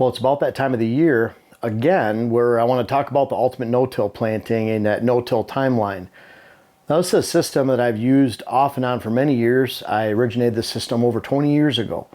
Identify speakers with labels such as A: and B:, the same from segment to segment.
A: Well, it's about that time of the year, again, where I want to talk about the ultimate no-till planting and that no-till timeline. Now, this is a system that I've used off and on for many years. I originated this system over 20 years ago.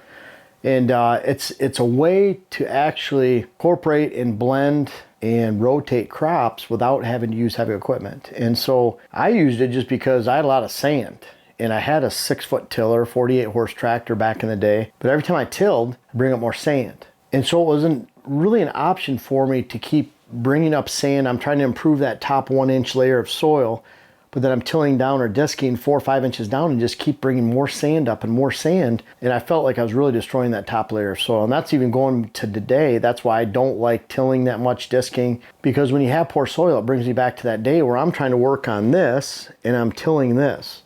A: And it's a way to actually incorporate and blend and rotate crops without having to use heavy equipment. And so I used it just because I had a lot of sand. And I had a 6-foot tiller, 48 horse tractor back in the day. But every time I tilled, I'd bring up more sand. And so it wasn't really an option for me to keep bringing up sand. I'm trying to improve that top 1-inch layer of soil, but then I'm tilling down or disking 4 or 5 inches down and just keep bringing more sand up and more sand. And I felt like I was really destroying that top layer of soil. And that's even going to today. That's why I don't like tilling that much, disking, because when you have poor soil, it brings me back to that day where I'm trying to work on this and I'm tilling this.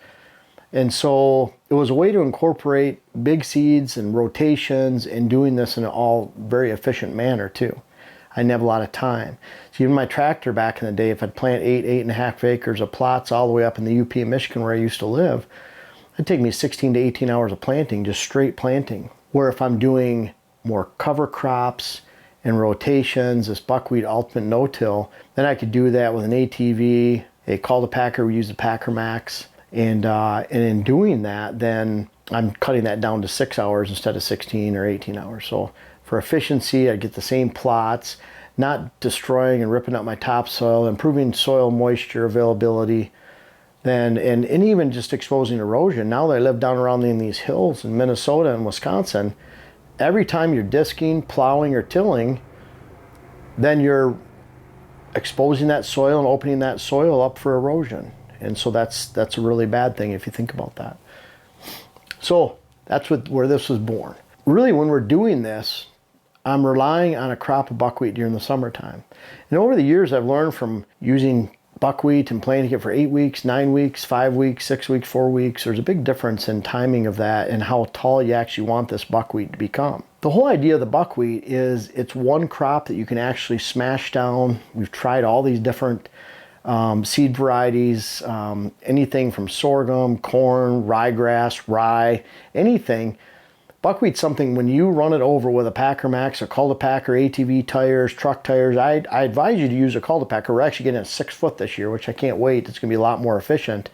A: And so it was a way to incorporate big seeds and rotations and doing this in an all very efficient manner too. I didn't have a lot of time. So even my tractor back in the day, if I'd plant 8.5 acres of plots all the way up in the UP in Michigan where I used to live, it'd take me 16 to 18 hours of planting, just straight planting. Where if I'm doing more cover crops and rotations, this buckwheat ultimate no-till, then I could do that with an ATV, a cultipacker. We use the Packer Max. And in doing that, then I'm cutting that down to 6 hours instead of 16 or 18 hours. So for efficiency, I get the same plots, not destroying and ripping up my topsoil, improving soil moisture availability, and even just exposing erosion. Now that I live down around in these hills in Minnesota and Wisconsin, every time you're disking, plowing, or tilling, then you're exposing that soil and opening that soil up for erosion. And so that's a really bad thing if you think about that. So that's where this was born. Really, when we're doing this, I'm relying on a crop of buckwheat during the summertime. And over the years, I've learned from using buckwheat and planting it for 8 weeks, 9 weeks, 5 weeks, 6 weeks, 4 weeks. There's a big difference in timing of that and how tall you actually want this buckwheat to become. The whole idea of the buckwheat is it's one crop that you can actually smash down. We've tried all these different seed varieties, anything from sorghum, corn, ryegrass, rye, anything. Buckwheat's something when you run it over with a Packer Max, a cultipacker, ATV tires, truck tires, I advise you to use a cultipacker. We're actually getting a 6-foot this year, which I can't wait. It's going to be a lot more efficient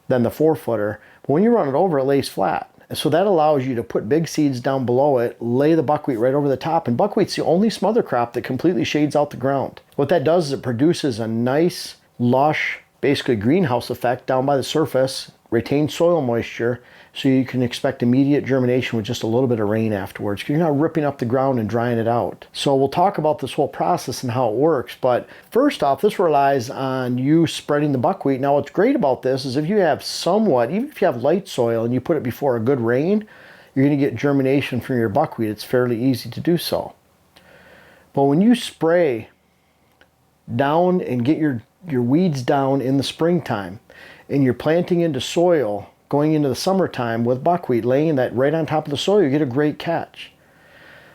A: than the 4-footer. But when you run it over, it lays flat. And so that allows you to put big seeds down below it, lay the buckwheat right over the top. And buckwheat's the only smother crop that completely shades out the ground. What that does is it produces a nice, lush, basically greenhouse effect down by the surface, retains soil moisture, so you can expect immediate germination with just a little bit of rain afterwards, because you're not ripping up the ground and drying it out. So we'll talk about this whole process and how it works. But first off, this relies on you spreading the buckwheat. Now what's great about this is if you have somewhat, even if you have light soil and you put it before a good rain, you're going to get germination from your buckwheat. It's fairly easy to do so. But when you spray down and get your weeds down in the springtime and you're planting into soil going into the summertime with buckwheat, laying that right on top of the soil, you get a great catch.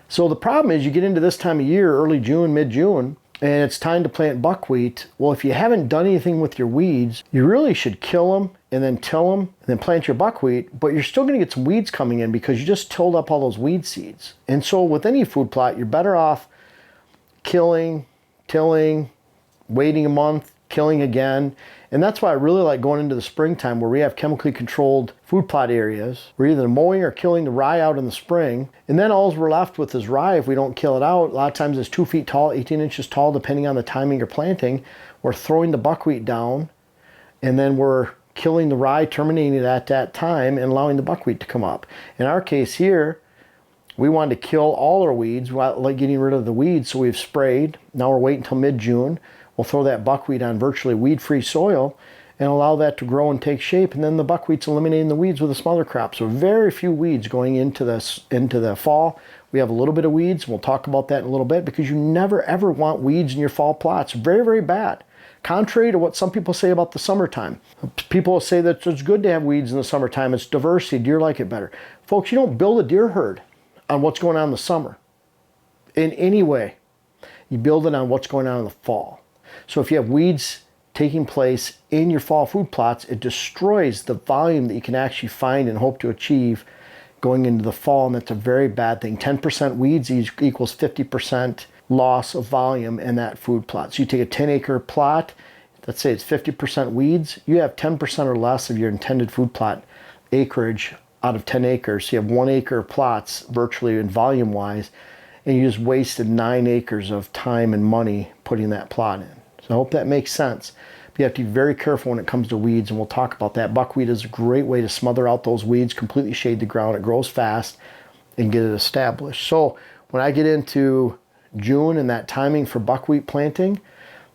A: So the problem is you get into this time of year, early June, mid-June, and it's time to plant buckwheat. Well, if you haven't done anything with your weeds, you really should kill them and then till them and then plant your buckwheat, but you're still going to get some weeds coming in because you just tilled up all those weed seeds. And so with any food plot, you're better off killing, tilling, waiting a month, killing again. And that's why I really like going into the springtime where we have chemically controlled food plot areas. We're either mowing or killing the rye out in the spring. And then all we're left with is rye if we don't kill it out. A lot of times it's 2 feet tall, 18 inches tall, depending on the timing you're planting. We're throwing the buckwheat down and then we're killing the rye, terminating it at that time and allowing the buckwheat to come up. In our case here, we wanted to kill all our weeds, like getting rid of the weeds, so we've sprayed. Now we're waiting until mid-June. We'll throw that buckwheat on virtually weed-free soil and allow that to grow and take shape, and then the buckwheat's eliminating the weeds with a smother crop. So very few weeds going into the fall. We have a little bit of weeds, and we'll talk about that in a little bit, because you never ever want weeds in your fall plots. Very, very bad. Contrary to what some people say about the summertime. People say that it's good to have weeds in the summertime. It's diversity. Deer like it better. Folks, you don't build a deer herd on what's going on in the summer in any way. You build it on what's going on in the fall. So if you have weeds taking place in your fall food plots, it destroys the volume that you can actually find and hope to achieve going into the fall, and that's a very bad thing. 10% weeds equals 50% loss of volume in that food plot. So you take a 10-acre plot, let's say it's 50% weeds, you have 10% or less of your intended food plot acreage out of 10 acres. So you have 1 acre plots virtually in volume wise, and you just wasted 9 acres of time and money putting that plot in. So I hope that makes sense. But you have to be very careful when it comes to weeds, and we'll talk about that. Buckwheat is a great way to smother out those weeds, completely shade the ground. It grows fast and get it established. So when I get into June and that timing for buckwheat planting,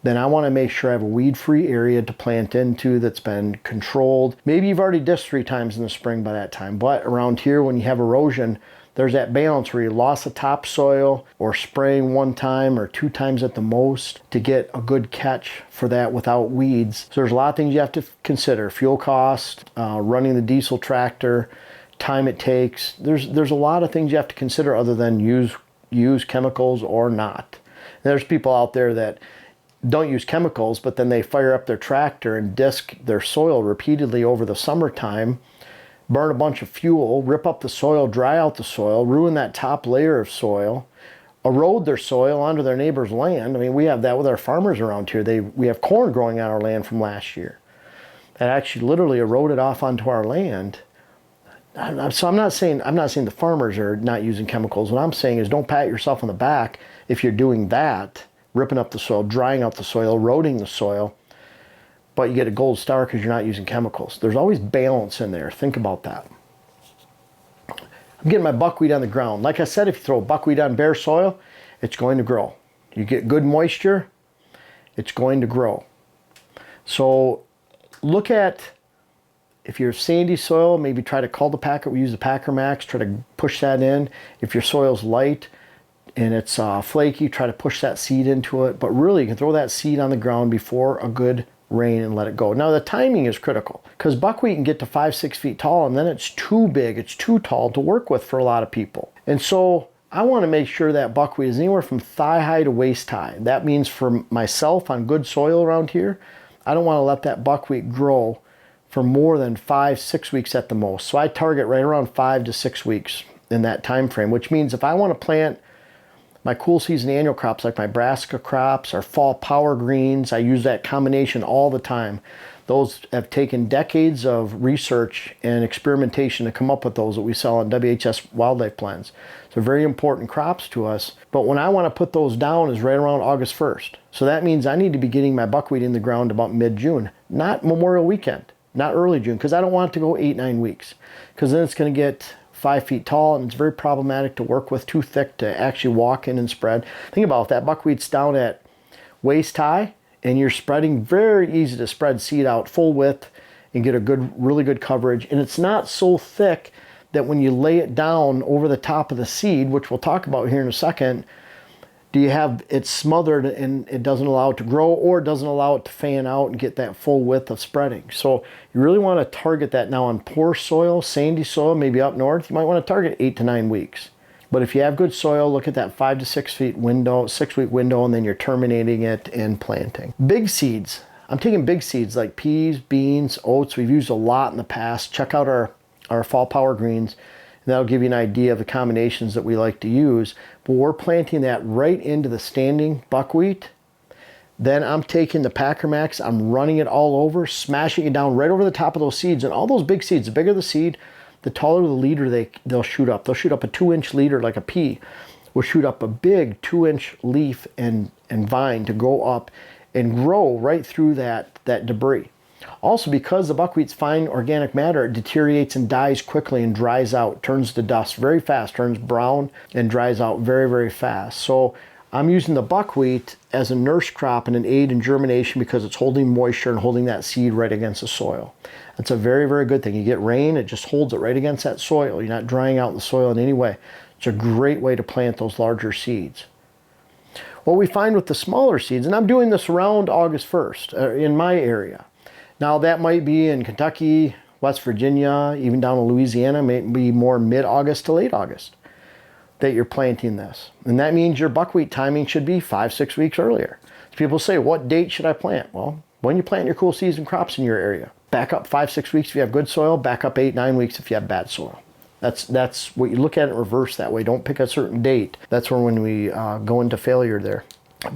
A: then I want to make sure I have a weed-free area to plant into that's been controlled. Maybe you've already dished 3 times in the spring by that time, but around here when you have erosion, there's that balance where you lost the topsoil or spraying 1 time or 2 times at the most to get a good catch for that without weeds. So there's a lot of things you have to consider. Fuel cost, running the diesel tractor, time it takes. There's a lot of things you have to consider other than use chemicals or not. And there's people out there that don't use chemicals, but then they fire up their tractor and disc their soil repeatedly over the summertime, burn a bunch of fuel, rip up the soil, dry out the soil, ruin that top layer of soil, erode their soil onto their neighbor's land. I mean, we have that with our farmers around here. We have corn growing on our land from last year that actually literally eroded off onto our land. So I'm not saying the farmers are not using chemicals. What I'm saying is don't pat yourself on the back if you're doing that, ripping up the soil, drying out the soil, eroding the soil, but you get a gold star because you're not using chemicals. There's always balance in there. Think about that. I'm getting my buckwheat on the ground. Like I said, if you throw buckwheat on bare soil, it's going to grow. You get good moisture, it's going to grow. So look at, if you're sandy soil, maybe try to cultipack it. We use the Packer Max, try to push that in. If your soil's light and it's flaky, try to push that seed into it. But really, you can throw that seed on the ground before a good rain and let it go. Now, the timing is critical because buckwheat can get to 5-6 feet tall, and then it's too big, it's too tall to work with for a lot of people. And so I want to make sure that buckwheat is anywhere from thigh high to waist high. That means for myself on good soil around here, I don't want to let that buckwheat grow for more than 5-6 weeks at the most. So I target right around 5 to 6 weeks in that time frame, which means if I want to plant my cool season annual crops like my brassica crops or fall power greens, I use that combination all the time. Those have taken decades of research and experimentation to come up with those that we sell on WHS Wildlife Plans. So very important crops to us. But when I want to put those down is right around August 1st. So that means I need to be getting my buckwheat in the ground about mid-June, not Memorial Weekend, not early June, because I don't want it to go 8-9 weeks, because then it's going to get 5 feet tall and it's very problematic to work with, too thick to actually walk in and spread. Think about it, that buckwheat's down at waist high and you're spreading, very easy to spread seed out full width and get a good, really good coverage. And it's not so thick that when you lay it down over the top of the seed, which we'll talk about here in a second, do you have it smothered and it doesn't allow it to grow, or it doesn't allow it to fan out and get that full width of spreading. So you really want to target that now on poor soil, sandy soil, maybe up north. You might want to target 8 to 9 weeks. But if you have good soil, look at that 5 to 6 feet window, 6-week window, and then you're terminating it and planting. Big seeds. I'm taking big seeds like peas, beans, oats. We've used a lot in the past. Check out our fall power greens. And that'll give you an idea of the combinations that we like to use. But we're planting that right into the standing buckwheat. Then I'm taking the Packer Max, I'm running it all over, smashing it down right over the top of those seeds. And all those big seeds, the bigger the seed, the taller the leader they'll shoot up. They'll shoot up a 2-inch leader like a pea. Will shoot up a big 2-inch leaf and vine to go up and grow right through that debris. Also, because the buckwheat's fine organic matter, it deteriorates and dies quickly and dries out, turns to dust very fast, turns brown and dries out very, very fast. So I'm using the buckwheat as a nurse crop and an aid in germination because it's holding moisture and holding that seed right against the soil. That's a very, very good thing. You get rain, it just holds it right against that soil. You're not drying out the soil in any way. It's a great way to plant those larger seeds. What we find with the smaller seeds, and I'm doing this around August 1st in my area. Now that might be in Kentucky, West Virginia, even down in Louisiana, maybe more mid-August to late August that you're planting this. And that means your buckwheat timing should be 5-6 weeks earlier. So people say, what date should I plant? Well, when you plant your cool season crops in your area. Back up 5-6 weeks if you have good soil, back up 8-9 weeks if you have bad soil. That's what you look at it in reverse that way. Don't pick a certain date. That's when we go into failure there.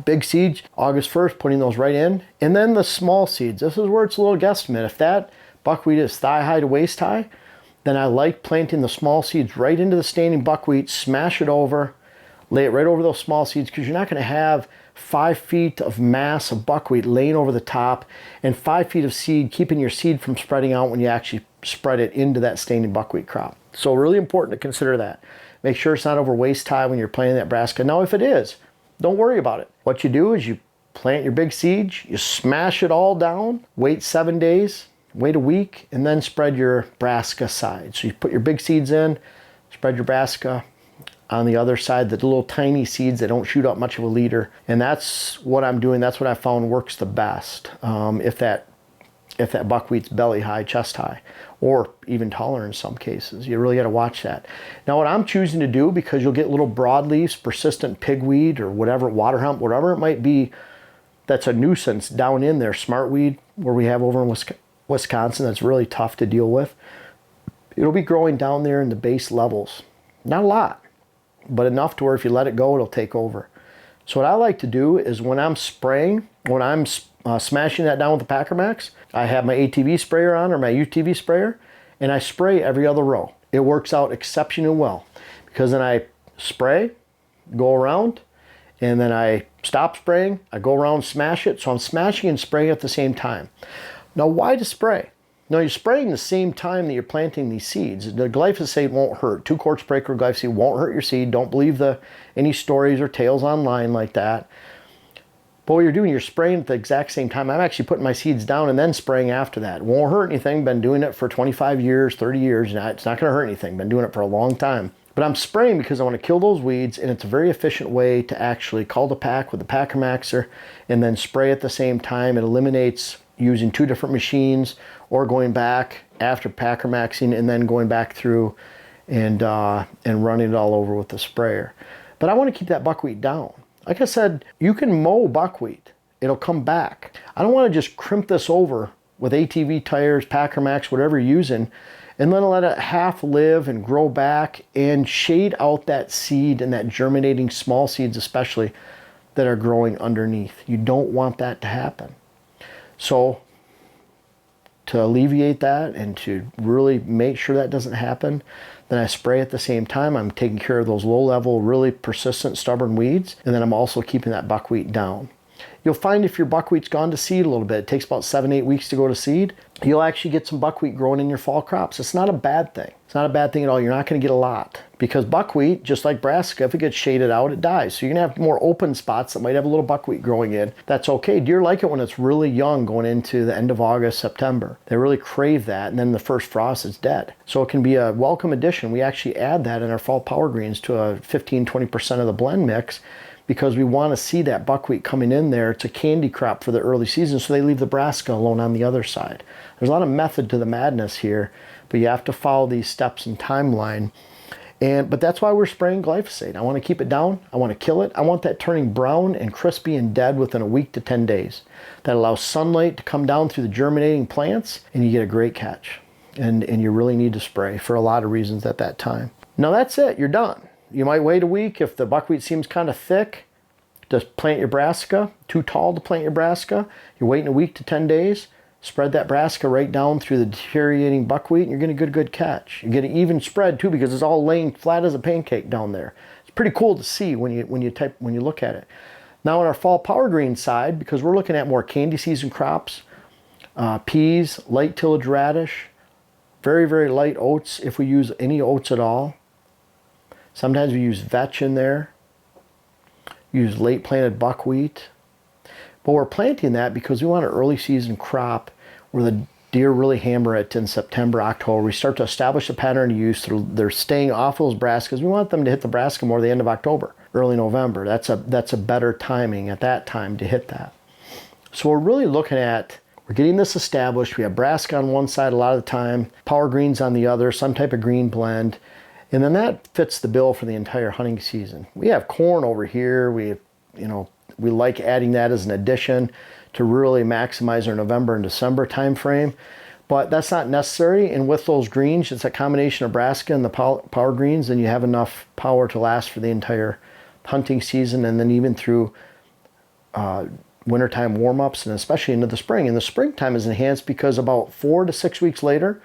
A: Big seeds, August 1st, putting those right in. And then the small seeds. This is where it's a little guesstimate. If that buckwheat is thigh high to waist high, then I like planting the small seeds right into the standing buckwheat, smash it over, lay it right over those small seeds, because you're not going to have 5 feet of mass of buckwheat laying over the top and 5 feet of seed, keeping your seed from spreading out when you actually spread it into that standing buckwheat crop. So really important to consider that. Make sure it's not over waist high when you're planting that brassica. Now if it is, don't worry about it. What you do is you plant your big seeds, you smash it all down, wait 7 days, wait a week, and then spread your brassica side. So you put your big seeds in, spread your brassica on the other side, the little tiny seeds that don't shoot up much of a leader. And that's what I'm doing. That's what I found works the best. If that buckwheat's belly high, chest high, or even taller in some cases. You really got to watch that. Now what I'm choosing to do, because you'll get little broadleafs, persistent pigweed, or whatever, water hemp, whatever it might be, that's a nuisance down in there, smartweed, where we have over in Wisconsin, that's really tough to deal with. It'll be growing down there in the base levels. Not a lot, but enough to where if you let it go, it'll take over. So what I like to do is when I'm spraying, when I'm smashing that down with the Packer Max, I have my ATV sprayer on, or my UTV sprayer, and I spray every other row. It works out exceptionally well, because then I spray, go around, and then I stop spraying, I go around, smash it. So I'm smashing and spraying at the same time. Now why to spray? Now you're spraying the same time that you're planting these seeds. The glyphosate won't hurt. 2 quarts per acre glyphosate won't hurt your seed. Don't believe any stories or tales online like that. But what you're doing, you're spraying at the exact same time. I'm actually putting my seeds down and then spraying after that. It won't hurt anything. Been doing it for 25 years, 30 years. Now, it's not going to hurt anything. Been doing it for a long time. But I'm spraying because I want to kill those weeds, and it's a very efficient way to actually call the pack with the Packer Maxer and then spray at the same time. It eliminates using 2 different machines, or going back after Packer Maxing and then going back through and running it all over with the sprayer. But I want to keep that buckwheat down. Like I said, you can mow buckwheat. It'll come back. I don't want to just crimp this over with ATV tires, Packer Max, whatever you're using, and then let it half live and grow back and shade out that seed and that germinating small seeds especially that are growing underneath. You don't want that to happen. So to alleviate that and to really make sure that doesn't happen, then I spray at the same time. I'm taking care of those low-level, really persistent, stubborn weeds, and then I'm also keeping that buckwheat down. You'll find if your buckwheat's gone to seed a little bit, it takes about 7-8 weeks to go to seed, you'll actually get some buckwheat growing in your fall crops. It's not a bad thing. It's not a bad thing at all. You're not going to get a lot, because buckwheat, just like brassica, if it gets shaded out, it dies. So you're going to have more open spots that might have a little buckwheat growing in. That's okay. Deer like it when it's really young, going into the end of August, September. They really crave that, and then the first frost is dead. So it can be a welcome addition. We actually add that in our fall power greens to a 15-20% of the blend mix, because we want to see that buckwheat coming in there. It's a candy crop for the early season, so they leave the brassica alone on the other side. There's a lot of method to the madness here, but you have to follow these steps and timeline. But that's why we're spraying glyphosate. I want to keep it down. I want to kill it. I want that turning brown and crispy and dead within a week to 10 days. That allows sunlight to come down through the germinating plants, and you get a great catch. And you really need to spray for a lot of reasons at that time. Now that's it. You're done. You might wait a week if the buckwheat seems kind of thick to plant your brassica, too tall to plant your brassica. You're waiting a week to 10 days. Spread that brassica right down through the deteriorating buckwheat, and you're going to get a good catch. You get an even spread too, because it's all laying flat as a pancake down there. It's pretty cool to see when you look at it. Now on our fall power green side, because we're looking at more candy season crops, peas, light tillage radish, very, very light oats if we use any oats at all. Sometimes we use vetch in there, use late planted buckwheat. But we're planting that because we want an early season crop where the deer really hammer it in September, October. We start to establish a pattern of use through they're staying off those brassicas. We want them to hit the brassica more the end of October, early November. That's a better timing at that time to hit that. So we're really looking at, we're getting this established. We have brassica on one side a lot of the time, power greens on the other, some type of green blend. And then that fits the bill for the entire hunting season. We have corn over here. We like adding that as an addition to really maximize our November and December time frame. But that's not necessary. And with those greens, it's a combination of Nebraska and the power greens, and you have enough power to last for the entire hunting season, and then even through wintertime warm-ups, and especially into the spring. And the springtime is enhanced because about 4 to 6 weeks later,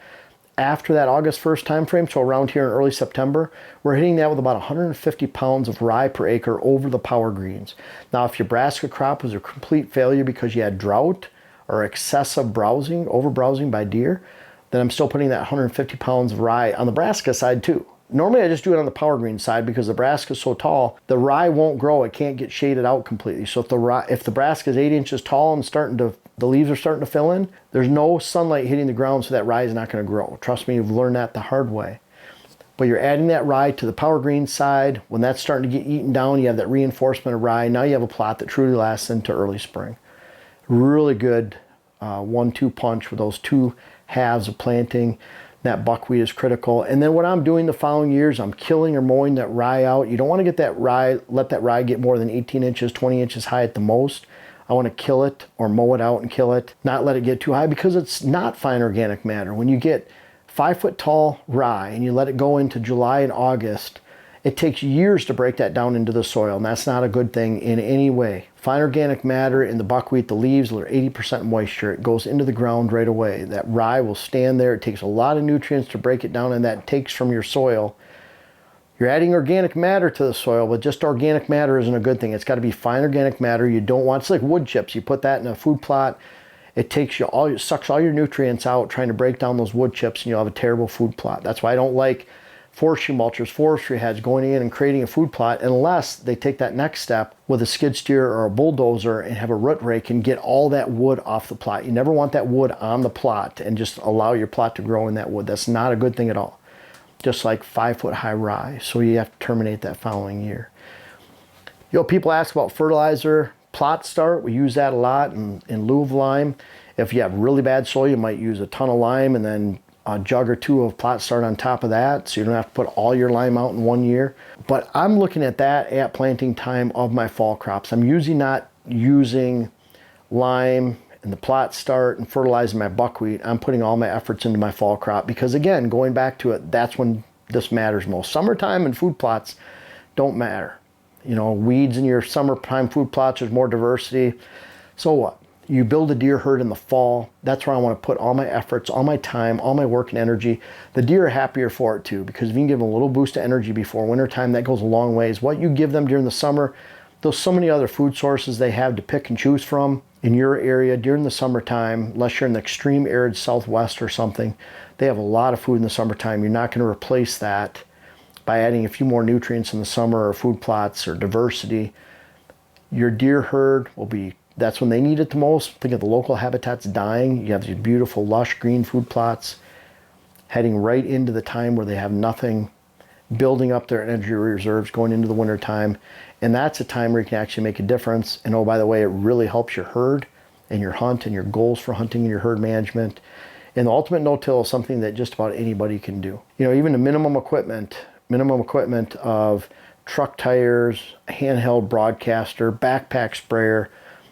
A: after that August 1st time frame, so around here in early September, we're hitting that with about 150 pounds of rye per acre over the power greens. Now, if your Nebraska crop was a complete failure because you had drought or excessive browsing, over-browsing by deer, then I'm still putting that 150 pounds of rye on the Nebraska side too. Normally I just do it on the power green side because the Nebraska is so tall, the rye won't grow. It can't get shaded out completely. So if the Nebraska is 8 inches tall and the leaves are starting to fill in, there's no sunlight hitting the ground, so that rye is not going to grow. Trust me, you've learned that the hard way. But you're adding that rye to the power green side. When that's starting to get eaten down, you have that reinforcement of rye. Now you have a plot that truly lasts into early spring. Really good 1-2 punch with those two halves of planting. That buckwheat is critical. And then what I'm doing the following years, I'm killing or mowing that rye out. You don't want to get that rye, let that rye get more than 18 inches, 20 inches high at the most. I want to kill it or mow it out and kill it, not let it get too high, because it's not fine organic matter. When you get 5-foot tall rye and you let it go into July and August, it takes years to break that down into the soil, and that's not a good thing in any way. Fine organic matter in the buckwheat, the leaves are 80% moisture. It goes into the ground right away. That rye will stand there. It takes a lot of nutrients to break it down, and that takes from your soil. You're adding organic matter to the soil, but just organic matter isn't a good thing. It's got to be fine organic matter. You don't want, it's like wood chips. You put that in a food plot, it sucks all your nutrients out trying to break down those wood chips, and you'll have a terrible food plot. That's why I don't like forestry mulchers, forestry heads going in and creating a food plot unless they take that next step with a skid steer or a bulldozer and have a root rake and get all that wood off the plot. You never want that wood on the plot and just allow your plot to grow in that wood. That's not a good thing at all. Just like 5-foot high rye. So you have to terminate that following year. You know, people ask about fertilizer, plot start. We use that a lot in lieu of lime. If you have really bad soil, you might use a ton of lime and then a jug or two of plot start on top of that, so you don't have to put all your lime out in 1 year. But I'm looking at that at planting time of my fall crops. I'm usually not using lime and the plot start and fertilizing my buckwheat. I'm putting all my efforts into my fall crop because, again, going back to it, that's when this matters most. Summertime and food plots don't matter. You know, weeds in your summertime food plots, there's more diversity. So what? You build a deer herd in the fall. That's where I want to put all my efforts, all my time, all my work and energy. The deer are happier for it too, because if you can give them a little boost of energy before wintertime, that goes a long ways. What you give them during the summer, there's so many other food sources they have to pick and choose from in your area during the summertime, unless you're in the extreme arid Southwest or something. They have a lot of food in the summertime. You're not going to replace that by adding a few more nutrients in the summer or food plots or diversity. Your deer herd will be, that's when they need it the most. Think of the local habitats dying. You have these beautiful, lush green food plots heading right into the time where they have nothing, building up their energy reserves going into the winter time. And that's a time where you can actually make a difference. And oh, by the way, it really helps your herd and your hunt and your goals for hunting and your herd management. And the ultimate no-till is something that just about anybody can do. You know, even the minimum equipment of truck tires, handheld broadcaster, backpack sprayer,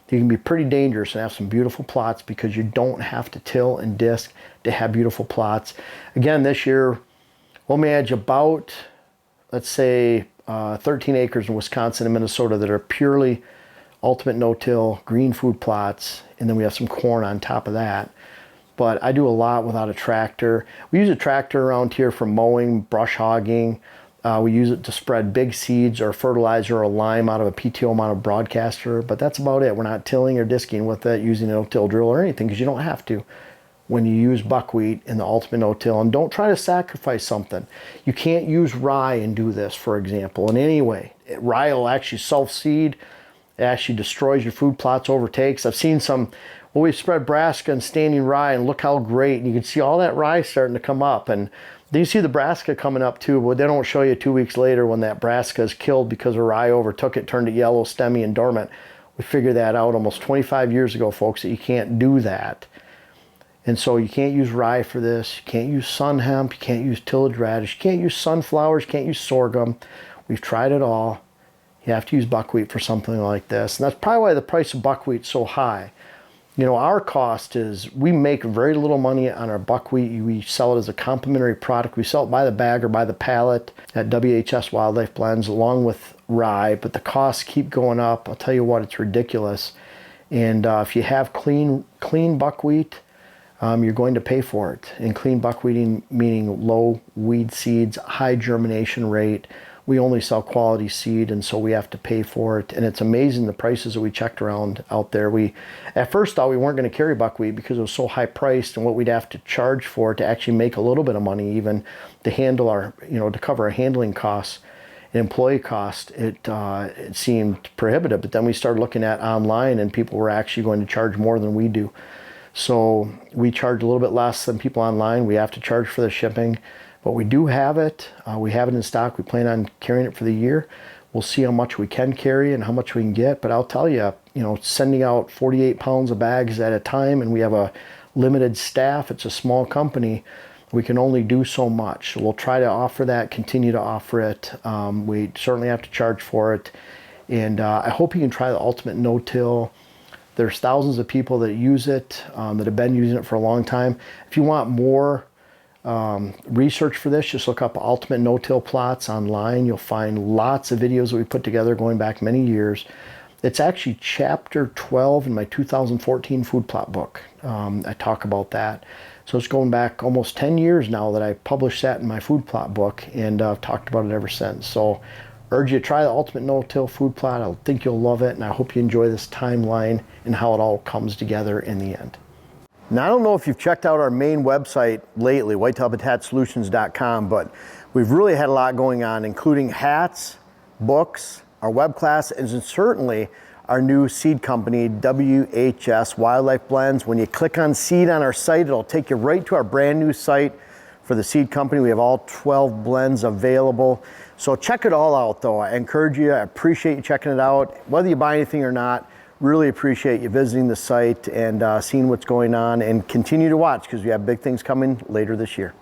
A: you can be pretty dangerous and have some beautiful plots because you don't have to till and disc to have beautiful plots. Again, this year, we'll manage about, let's say, 13 acres in Wisconsin and Minnesota that are purely ultimate no-till, green food plots, and then we have some corn on top of that. But I do a lot without a tractor. We use a tractor around here for mowing, brush hogging. We use it to spread big seeds or fertilizer or lime out of a PTO mounted broadcaster, but that's about it. We're not tilling or disking with it, using a no-till drill or anything, because you don't have to when you use buckwheat in the ultimate no-till. And don't try to sacrifice something. You can't use rye and do this, for example, in any way. Rye will actually self-seed. It actually destroys your food plots, overtakes. I've seen some, well, we've spread brassica and standing rye, and look how great. And you can see all that rye starting to come up. And then you see the brassica coming up too, but they don't show you 2 weeks later when that brassica is killed because a rye overtook it, turned it yellow, stemmy, and dormant. We figured that out almost 25 years ago, folks, that you can't do that. And so you can't use rye for this. You can't use sun hemp. You can't use tillage radish. You can't use sunflowers. You can't use sorghum. We've tried it all. You have to use buckwheat for something like this. And that's probably why the price of buckwheat is so high. You know, our cost is, we make very little money on our buckwheat. We sell it as a complementary product. We sell it by the bag or by the pallet at WHS Wildlife Blends along with rye, but the costs keep going up. I'll tell you what, it's ridiculous. And if you have clean buckwheat, you're going to pay for it. And clean buckwheating meaning low weed seeds, high germination rate. We only sell quality seed, and so we have to pay for it. And it's amazing the prices that we checked around out there. We at first thought we weren't going to carry buckwheat because it was so high priced, and what we'd have to charge for it to actually make a little bit of money, even to handle our, to cover our handling costs and employee costs. It seemed prohibitive. But then we started looking at online, and people were actually going to charge more than we do. So we charge a little bit less than people online. We have to charge for the shipping. But we do have it. We have it in stock. We plan on carrying it for the year. We'll see how much we can carry and how much we can get. But I'll tell you, sending out 48 pounds of bags at a time, and we have a limited staff. It's a small company. We can only do so much. So we'll try to offer that, continue to offer it. We certainly have to charge for it. And I hope you can try the Ultimate No-Till. There's thousands of people that use it, that have been using it for a long time. If you want more research for this, just look up Ultimate No-Till plots online. You'll find lots of videos that we put together going back many years. It's actually chapter 12 in my 2014 food plot book. I talk about that. So it's going back almost 10 years now that I published that in my food plot book, and I've talked about it ever since. So urge you to try the Ultimate No-Till food plot. I think you'll love it, and I hope you enjoy this timeline and how it all comes together in the end. Now, I don't know if you've checked out our main website lately, whitetailhabitatsolutions.com, but we've really had a lot going on, including hats, books, our web class, and certainly our new seed company, WHS Wildlife Blends. When you click on seed on our site, it'll take you right to our brand new site for the seed company. We have all 12 blends available. So check it all out, though. I encourage you, I appreciate you checking it out. Whether you buy anything or not, really appreciate you visiting the site and seeing what's going on, and continue to watch because we have big things coming later this year.